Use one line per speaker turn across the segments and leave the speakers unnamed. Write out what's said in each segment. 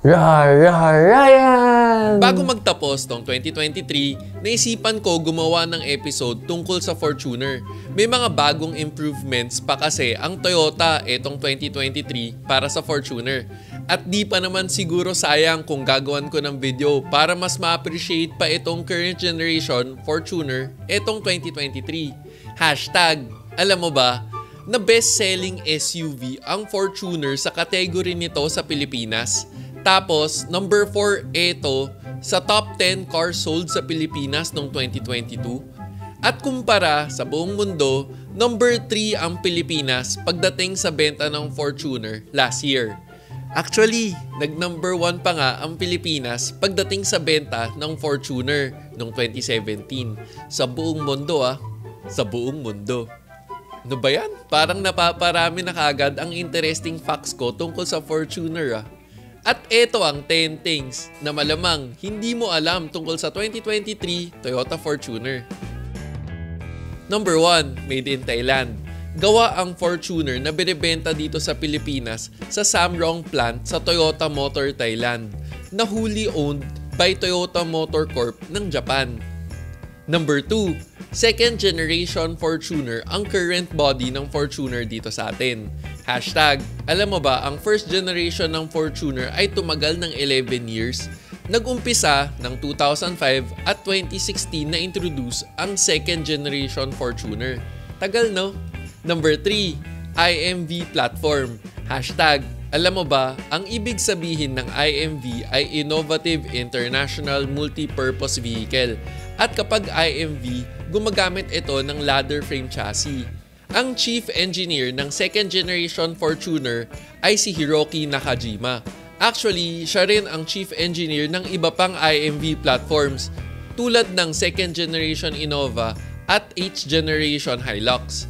Ryan!
Bago magtapos tong 2023, naisipan ko gumawa ng episode tungkol sa Fortuner. May mga bagong improvements pa kasi ang Toyota etong 2023 para sa Fortuner. At di pa naman siguro sayang kung gagawan ko ng video para mas ma-appreciate pa itong current generation Fortuner etong 2023. Hashtag, alam mo ba, na best-selling SUV ang Fortuner sa category nito sa Pilipinas. Tapos, number 4 ito sa top 10 cars sold sa Pilipinas noong 2022. At kumpara sa buong mundo, number 3 ang Pilipinas pagdating sa benta ng Fortuner last year. Actually, nag-number 1 pa nga ang Pilipinas pagdating sa benta ng Fortuner noong 2017. Sa buong mundo sa buong mundo. Ano ba yan? Parang napaparami na kagad ang interesting facts ko tungkol sa Fortuner At ito ang 10 things na malamang hindi mo alam tungkol sa 2023 Toyota Fortuner. Number 1, made in Thailand. Gawa ang Fortuner na binibenta dito sa Pilipinas sa Samrong plant sa Toyota Motor Thailand na wholly owned by Toyota Motor Corp ng Japan. Number 2, second generation Fortuner ang current body ng Fortuner dito sa atin. Hashtag, alam mo ba, ang first generation ng Fortuner ay tumagal ng 11 years. Nag-umpisa ng 2005 at 2016 na introduce ang second generation Fortuner. Tagal no? Number 3, IMV platform. Hashtag, alam mo ba, ang ibig sabihin ng IMV ay Innovative International Multi-Purpose Vehicle. At kapag IMV, gumagamit ito ng ladder frame chassis. Ang chief engineer ng second generation Fortuner ay si Hiroki Nakajima. Actually, siya rin ang chief engineer ng iba pang IMV platforms tulad ng second generation Innova at 8th generation Hilux.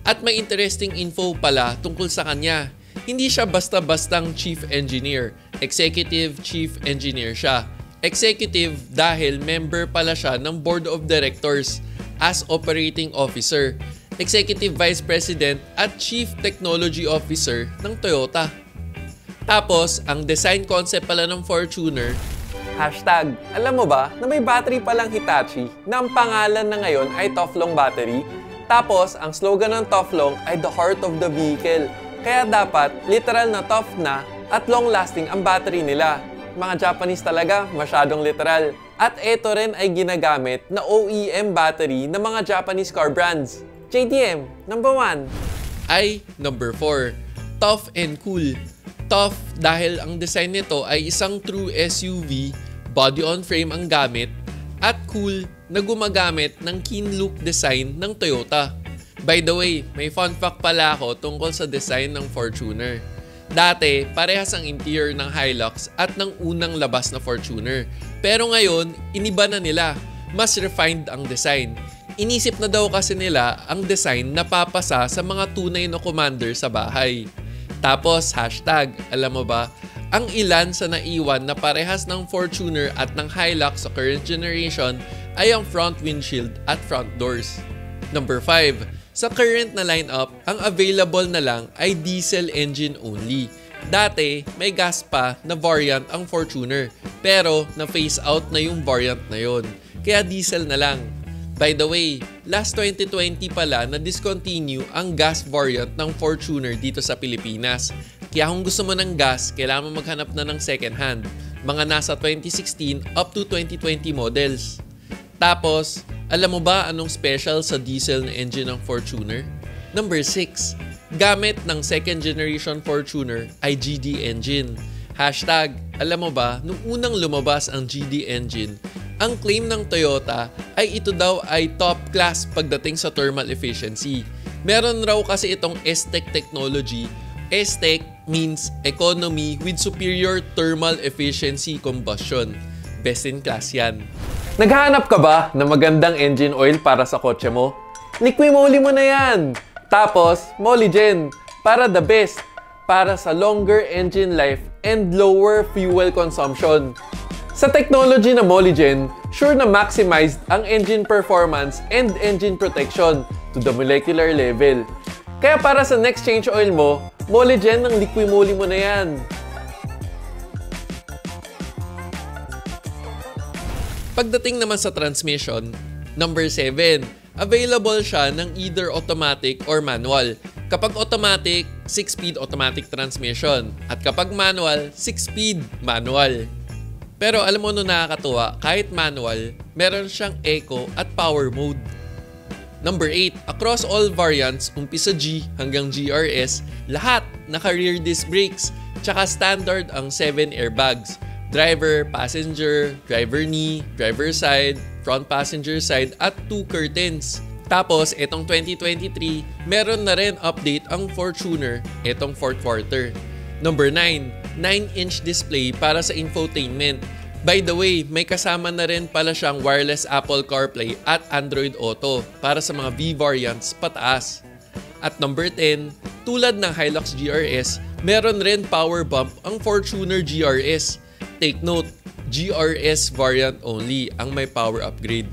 At may interesting info pala tungkol sa kanya. Hindi siya basta-bastang chief engineer, executive chief engineer siya. Executive dahil member pala siya ng board of directors as operating officer, executive vice president at chief technology officer ng Toyota. Tapos, ang design concept pala ng Fortuner,
Hashtag, alam mo ba na may battery palang Hitachi na ang pangalan na ngayon ay Toflong Battery? Tapos, ang slogan ng Toflong ay the heart of the vehicle. Kaya dapat, literal na tough na at long-lasting ang battery nila. Mga Japanese talaga, masyadong literal. At ito rin ay ginagamit na OEM battery ng mga Japanese car brands. JDM, number 1.
Ay number 4, tough and cool. Tough dahil ang design nito ay isang true SUV, body-on-frame ang gamit, at cool na gumagamit ng keen look design ng Toyota. By the way, may fun fact pala ako tungkol sa design ng Fortuner. Dati, parehas ang interior ng Hilux at ng unang labas na Fortuner. Pero ngayon, iniba na nila. Mas refined ang design. Inisip na daw kasi nila ang design na papasa sa mga tunay na commander sa bahay. Tapos, hashtag, alam mo ba, ang ilan sa naiwan na parehas ng Fortuner at ng Hilux sa current generation ay ang front windshield at front doors. Number 5. Sa current na lineup, ang available na lang ay diesel engine only. Dati, may gas pa na variant ang Fortuner, pero na-phase out na yung variant na yon. Kaya diesel na lang. By the way, last 2020 pala na discontinue ang gas variant ng Fortuner dito sa Pilipinas. Kaya kung gusto mo ng gas, kailangan mo maghanap na ng second hand. Mga nasa 2016 up to 2020 models. Tapos, alam mo ba anong special sa diesel na engine ng Fortuner? Number 6. Gamit ng second generation Fortuner ay GD engine. Hashtag, alam mo ba, nung unang lumabas ang GD engine, ang claim ng Toyota ay ito daw ay top class pagdating sa thermal efficiency. Meron raw kasi itong S-Tech technology. S-Tech means economy with superior thermal efficiency combustion. Best in class yan.
Naghahanap ka ba ng magandang engine oil para sa kotse mo? Liqui-Moly mo na yan! Tapos, Molygen, para the best, para sa longer engine life and lower fuel consumption. Sa technology na Molygen, sure na maximized ang engine performance and engine protection to the molecular level. Kaya para sa next change oil mo, Molygen ng Liqui-Moly mo na yan.
Pagdating naman sa transmission, number 7, available siya ng either automatic or manual. Kapag automatic, 6-speed automatic transmission. At kapag manual, 6-speed manual. Pero alam mo no nakakatuwa, kahit manual, meron siyang eco at power mode. Number 8, across all variants, umpisa G hanggang GRS, lahat naka-rear disc brakes, tsaka standard ang 7 airbags. Driver, passenger, driver knee, driver side, front passenger side, at 2 curtains. Tapos, etong 2023, meron na rin update ang Fortuner etong 4th quarter. Number 9, 9-inch display para sa infotainment. By the way, may kasama na rin pala siyang wireless Apple CarPlay at Android Auto para sa mga V variants pataas. At number 10, tulad ng Hilux GRS, meron rin power bump ang Fortuner GRS. Take note, GRS variant only ang may power upgrade.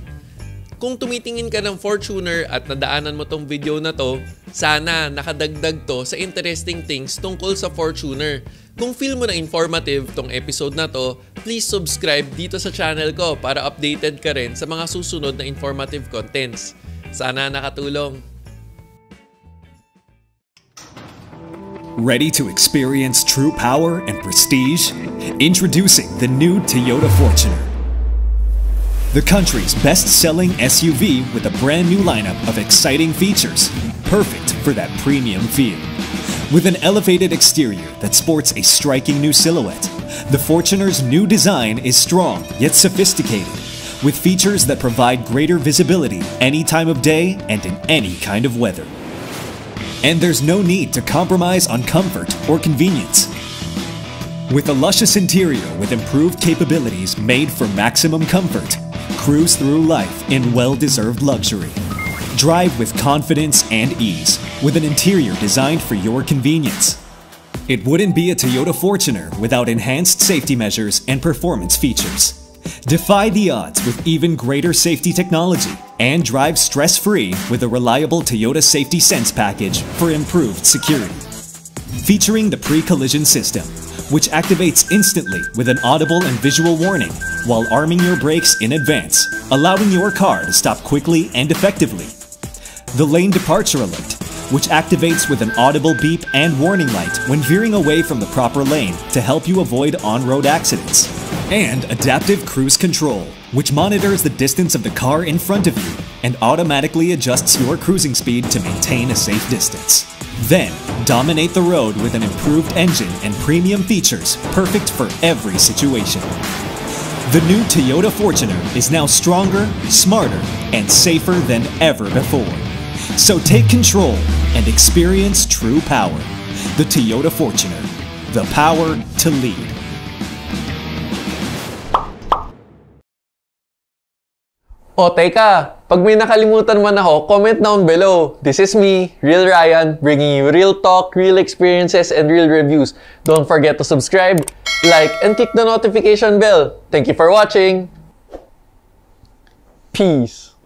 Kung tumitingin ka ng Fortuner at nadaanan mo tong video na to, sana nakadagdag to sa interesting things tungkol sa Fortuner. Kung feel mo na informative tong episode na to, please subscribe dito sa channel ko para updated ka rin sa mga susunod na informative contents. Sana nakatulong.
Ready to experience true power and prestige? Introducing the new Toyota Fortuner. The country's best-selling SUV with a brand new lineup of exciting features, perfect for that premium feel. With an elevated exterior that sports a striking new silhouette, the Fortuner's new design is strong yet sophisticated, with features that provide greater visibility any time of day and in any kind of weather. And there's no need to compromise on comfort or convenience. With a luscious interior with improved capabilities made for maximum comfort, cruise through life in well-deserved luxury. Drive with confidence and ease, with an interior designed for your convenience. It wouldn't be a Toyota Fortuner without enhanced safety measures and performance features. Defy the odds with even greater safety technology and drive stress-free with a reliable Toyota Safety Sense package for improved security. Featuring the pre-collision system, which activates instantly with an audible and visual warning while arming your brakes in advance, allowing your car to stop quickly and effectively. The lane departure alert, which activates with an audible beep and warning light when veering away from the proper lane to help you avoid on-road accidents. And adaptive cruise control, which monitors the distance of the car in front of you and automatically adjusts your cruising speed to maintain a safe distance. Then, dominate the road with an improved engine and premium features perfect for every situation. The new Toyota Fortuner is now stronger, smarter, and safer than ever before. So take control and experience true power. The Toyota Fortuner, the power to lead.
O teka, pag may nakalimutan man ako, comment down below. This is me, Real Ryan, bringing you real talk, real experiences, and real reviews. Don't forget to subscribe, like, and click the notification bell. Thank you for watching. Peace.